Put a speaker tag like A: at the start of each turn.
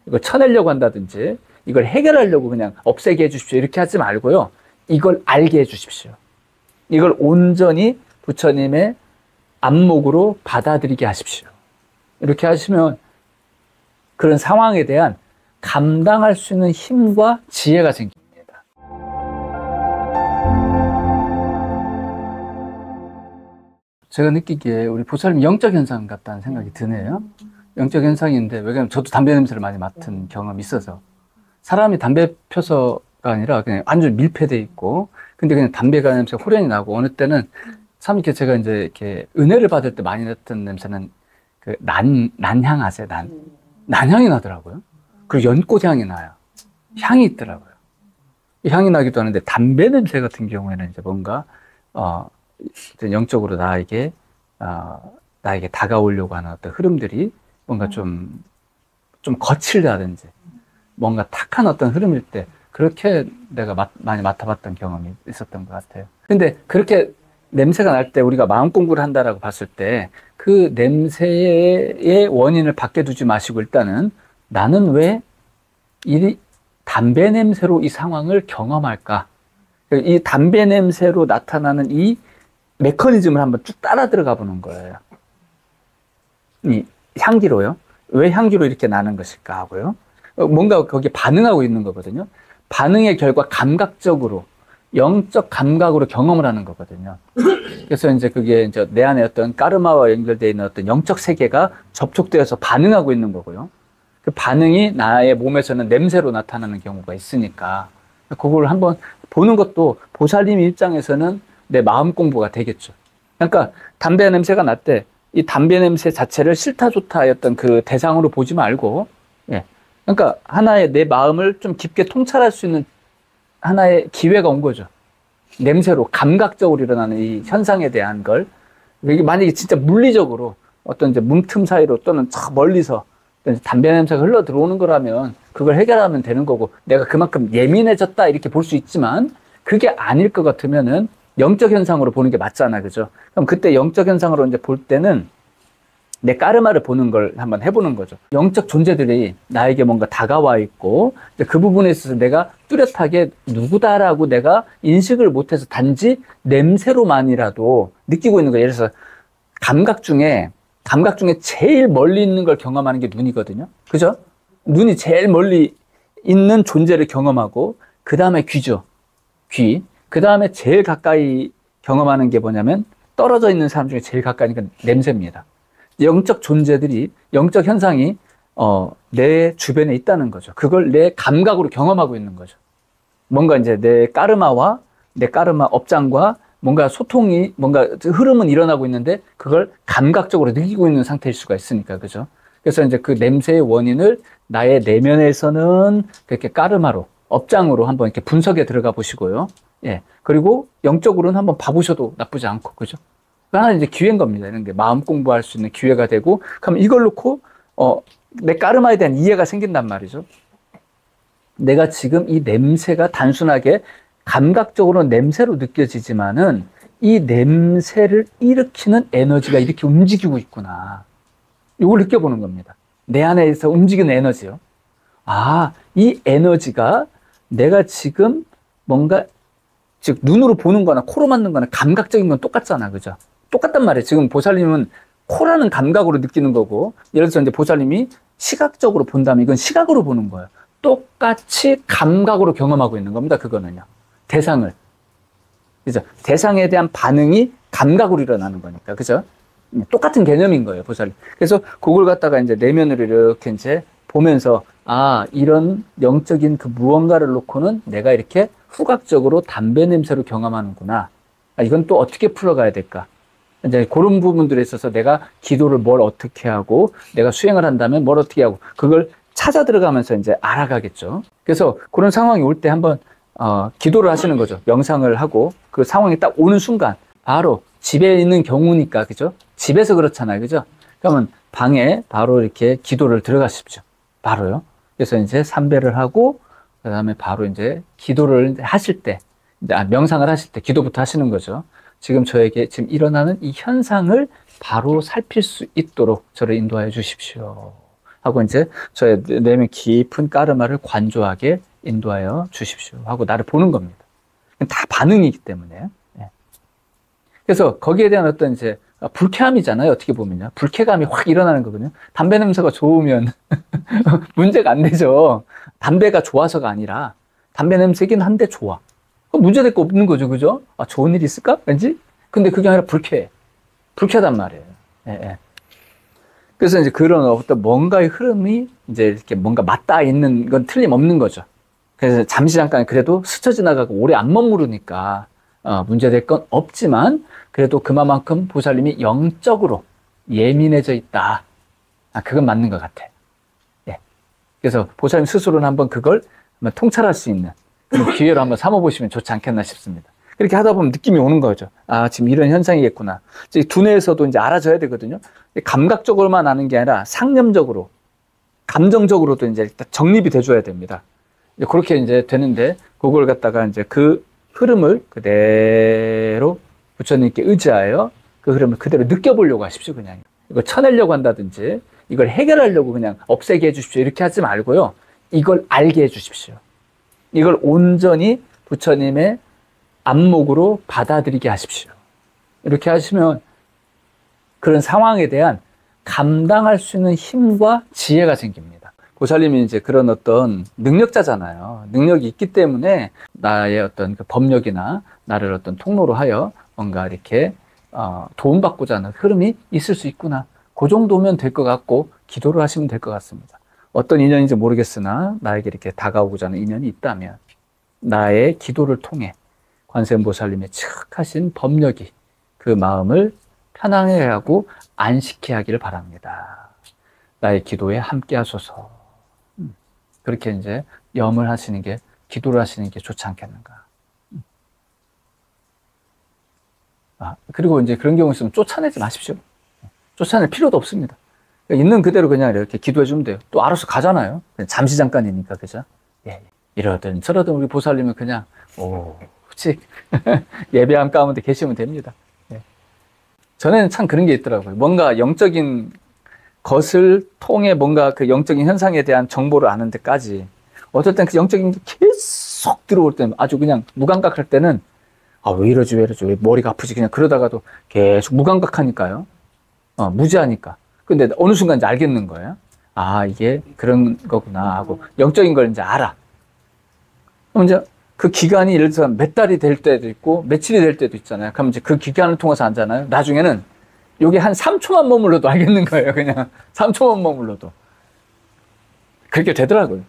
A: 이걸 쳐내려고 한다든지 이걸 해결하려고 그냥 없애게 해주십시오. 이렇게 하지 말고요. 이걸 알게 해주십시오. 이걸 온전히 부처님의 안목으로 받아들이게 하십시오. 이렇게 하시면 그런 상황에 대한 감당할 수 있는 힘과 지혜가 생깁니다. 제가 느끼기에 우리 보살님 영적 현상 같다는 생각이 드네요. 영적 현상인데, 왜냐면 저도 담배 냄새를 많이 맡은 경험이 있어서, 사람이 담배 펴서가 아니라 그냥 완전 밀폐돼 있고, 근데 그냥 담배가 냄새 호련이 나고, 어느 때는 참 이렇게 제가 이제 이렇게 은혜를 받을 때 많이 났던 냄새는 그 난향 아세요? 난향이 나더라고요. 그리고 연꽃 향이 나요. 향이 있더라고요. 향이 나기도 하는데, 담배 냄새 같은 경우에는 이제 뭔가 영적으로 나에게 다가오려고 하는 어떤 흐름들이 뭔가 좀 거칠다든지 뭔가 탁한 어떤 흐름일 때 그렇게 내가 많이 맡아봤던 경험이 있었던 것 같아요. 근데 그렇게 냄새가 날 때 우리가 마음 공부를 한다라고 봤을 때 그 냄새의 원인을 밖에 두지 마시고 일단은 나는 왜 이 담배 냄새로 이 상황을 경험할까? 이 담배 냄새로 나타나는 이 메커니즘을 한번 쭉 따라 들어가 보는 거예요. 이 향기로요. 왜 향기로 이렇게 나는 것일까 하고요. 뭔가 거기에 반응하고 있는 거거든요. 반응의 결과 감각적으로, 영적 감각으로 경험을 하는 거거든요. 그래서 이제 그게 이제 내 안에 어떤 까르마와 연결되어 있는 어떤 영적 세계가 접촉되어서 반응하고 있는 거고요. 그 반응이 나의 몸에서는 냄새로 나타나는 경우가 있으니까 그걸 한번 보는 것도 보살님 입장에서는 내 마음 공부가 되겠죠. 그러니까 담배 냄새가 날 때 이 담배 냄새 자체를 싫다 좋다였던 그 대상으로 보지 말고, 예. 그러니까 하나의 내 마음을 좀 깊게 통찰할 수 있는 하나의 기회가 온 거죠. 냄새로 감각적으로 일어나는 이 현상에 대한 걸, 이게 만약에 진짜 물리적으로 어떤 이제 문틈 사이로 또는 저 멀리서 담배 냄새가 흘러 들어오는 거라면 그걸 해결하면 되는 거고, 내가 그만큼 예민해졌다 이렇게 볼 수 있지만 그게 아닐 것 같으면은 영적 현상으로 보는 게 맞잖아, 그죠? 그럼 그때 영적 현상으로 이제 볼 때는 내 까르마를 보는 걸 한번 해보는 거죠. 영적 존재들이 나에게 뭔가 다가와 있고, 그 부분에 있어서 내가 뚜렷하게 누구다라고 내가 인식을 못해서 단지 냄새로만이라도 느끼고 있는 거예요. 예를 들어서 감각 중에 제일 멀리 있는 걸 경험하는 게 눈이거든요. 그죠? 눈이 제일 멀리 있는 존재를 경험하고, 그 다음에 귀죠. 귀. 그 다음에 제일 가까이 경험하는 게 뭐냐면 떨어져 있는 사람 중에 제일 가까이니까 냄새입니다. 영적 존재들이, 영적 현상이 내 주변에 있다는 거죠. 그걸 내 감각으로 경험하고 있는 거죠. 뭔가 이제 내 까르마 업장과 뭔가 소통이, 뭔가 흐름은 일어나고 있는데 그걸 감각적으로 느끼고 있는 상태일 수가 있으니까, 그죠? 그래서 이제 그 냄새의 원인을 나의 내면에서는 그렇게 까르마로, 업장으로 한번 이렇게 분석에 들어가 보시고요. 예. 그리고 영적으로는 한번 봐보셔도 나쁘지 않고, 그죠? 하나 이제 기회인 겁니다. 이런 게 마음 공부할 수 있는 기회가 되고, 그럼 이걸 놓고, 내 까르마에 대한 이해가 생긴단 말이죠. 내가 지금 이 냄새가 단순하게 감각적으로 냄새로 느껴지지만은 이 냄새를 일으키는 에너지가 이렇게 움직이고 있구나. 이걸 느껴보는 겁니다. 내 안에서 움직이는 에너지요. 아, 이 에너지가 내가 지금 뭔가, 즉 눈으로 보는 거나 코로 맡는 거나 감각적인 건 똑같잖아, 그죠? 똑같단 말이에요. 지금 보살님은 코라는 감각으로 느끼는 거고, 예를 들어서 이제 보살님이 시각적으로 본다면 이건 시각으로 보는 거예요. 똑같이 감각으로 경험하고 있는 겁니다. 그거는요. 대상을. 그죠? 대상에 대한 반응이 감각으로 일어나는 거니까. 그죠? 똑같은 개념인 거예요, 보살님. 그래서 그걸 갖다가 이제 내면으로 이렇게 이제 보면서, 아, 이런 영적인 그 무언가를 놓고는 내가 이렇게 후각적으로 담배 냄새로 경험하는구나. 아, 이건 또 어떻게 풀어가야 될까? 이제 그런 부분들에 있어서 내가 기도를 뭘 어떻게 하고, 내가 수행을 한다면 뭘 어떻게 하고, 그걸 찾아 들어가면서 이제 알아가겠죠. 그래서 그런 상황이 올 때 한번, 기도를 하시는 거죠. 명상을 하고, 그 상황이 딱 오는 순간, 바로 집에 있는 경우니까, 그죠? 집에서 그렇잖아요. 그죠? 그러면 방에 바로 이렇게 기도를 들어가십시오. 바로요. 그래서 이제 삼배를 하고, 그 다음에 바로 이제 기도를 하실 때, 명상을 하실 때 기도부터 하시는 거죠. 지금 저에게 지금 일어나는 이 현상을 바로 살필 수 있도록 저를 인도하여 주십시오. 하고 이제 저의 내면 깊은 까르마를 관조하게 인도하여 주십시오 하고 나를 보는 겁니다. 다 반응이기 때문에. 예. 그래서 거기에 대한 어떤 이제 불쾌함이잖아요. 어떻게 보면요. 불쾌감이 확 일어나는 거거든요. 담배 냄새가 좋으면 문제가 안 되죠. 담배가 좋아서가 아니라 담배 냄새긴 한데 좋아. 문제될 거 없는 거죠. 그죠? 아, 좋은 일이 있을까? 왠지? 근데 그게 아니라 불쾌해. 불쾌하단 말이에요. 예, 예. 그래서 이제 그런 어떤 뭔가의 흐름이 이제 이렇게 뭔가 맞닿아 있는 건 틀림없는 거죠. 그래서 잠시 잠깐 그래도 스쳐 지나가고 오래 안 머무르니까 문제될 건 없지만 그래도 그만큼 보살님이 영적으로 예민해져 있다. 아, 그건 맞는 것 같아. 예. 그래서 보살님 스스로는 한번 그걸 한번 통찰할 수 있는 그런 기회로 한번 삼아보시면 좋지 않겠나 싶습니다. 그렇게 하다 보면 느낌이 오는 거죠. 아, 지금 이런 현상이겠구나. 이제 두뇌에서도 이제 알아줘야 되거든요. 감각적으로만 아는 게 아니라 상념적으로, 감정적으로도 이제 정립이 돼줘야 됩니다. 이제 그렇게 이제 되는데, 그걸 갖다가 이제 그 흐름을 그대로 부처님께 의지하여 그 흐름을 그대로 느껴보려고 하십시오, 그냥. 이걸 쳐내려고 한다든지, 이걸 해결하려고 그냥 없애게 해주십시오. 이렇게 하지 말고요. 이걸 알게 해주십시오. 이걸 온전히 부처님의 안목으로 받아들이게 하십시오. 이렇게 하시면 그런 상황에 대한 감당할 수 있는 힘과 지혜가 생깁니다. 보살님이 이제 그런 어떤 능력자잖아요. 능력이 있기 때문에 나의 어떤 그 법력이나 나를 어떤 통로로 하여 뭔가 이렇게 도움받고자 하는 흐름이 있을 수 있구나. 그 정도면 될 것 같고 기도를 하시면 될 것 같습니다. 어떤 인연인지 모르겠으나 나에게 이렇게 다가오고자 하는 인연이 있다면 나의 기도를 통해 관세음보살님의 측하신 법력이 그 마음을 편안하게 하고 안식해 하기를 바랍니다. 나의 기도에 함께 하소서. 그렇게 이제 염을 하시는 게, 기도를 하시는 게 좋지 않겠는가. 그리고 이제 그런 경우 있으면 쫓아내지 마십시오. 쫓아낼 필요도 없습니다. 있는 그대로 그냥 이렇게 기도해 주면 돼요. 또 알아서 가잖아요. 그냥 잠시 잠깐이니까, 그죠? 예. 이러든 저러든 우리 보살님은 그냥, 오직 예배함 가운데 계시면 됩니다. 예. 전에는 참 그런 게 있더라고요. 뭔가 영적인 것을 통해 뭔가 그 영적인 현상에 대한 정보를 아는 데까지 어떨 땐 그 영적인 게 계속 들어올 때는 아주 그냥 무감각할 때는 왜 이러지 왜 머리가 아프지 그냥 그러다가도 계속 무감각하니까요. 무지하니까. 근데 어느 순간 이제 알겠는 거예요. 이게 그런 거구나 하고 영적인 걸 이제 알아. 그럼 이제 그 기간이 예를 들어서 몇 달이 될 때도 있고 며칠이 될 때도 있잖아요. 그럼 이제 그 기간을 통해서 알잖아요. 나중에는 요게 한 3초만 머물러도 알겠는 거예요. 그냥 3초만 머물러도. 그렇게 되더라고요.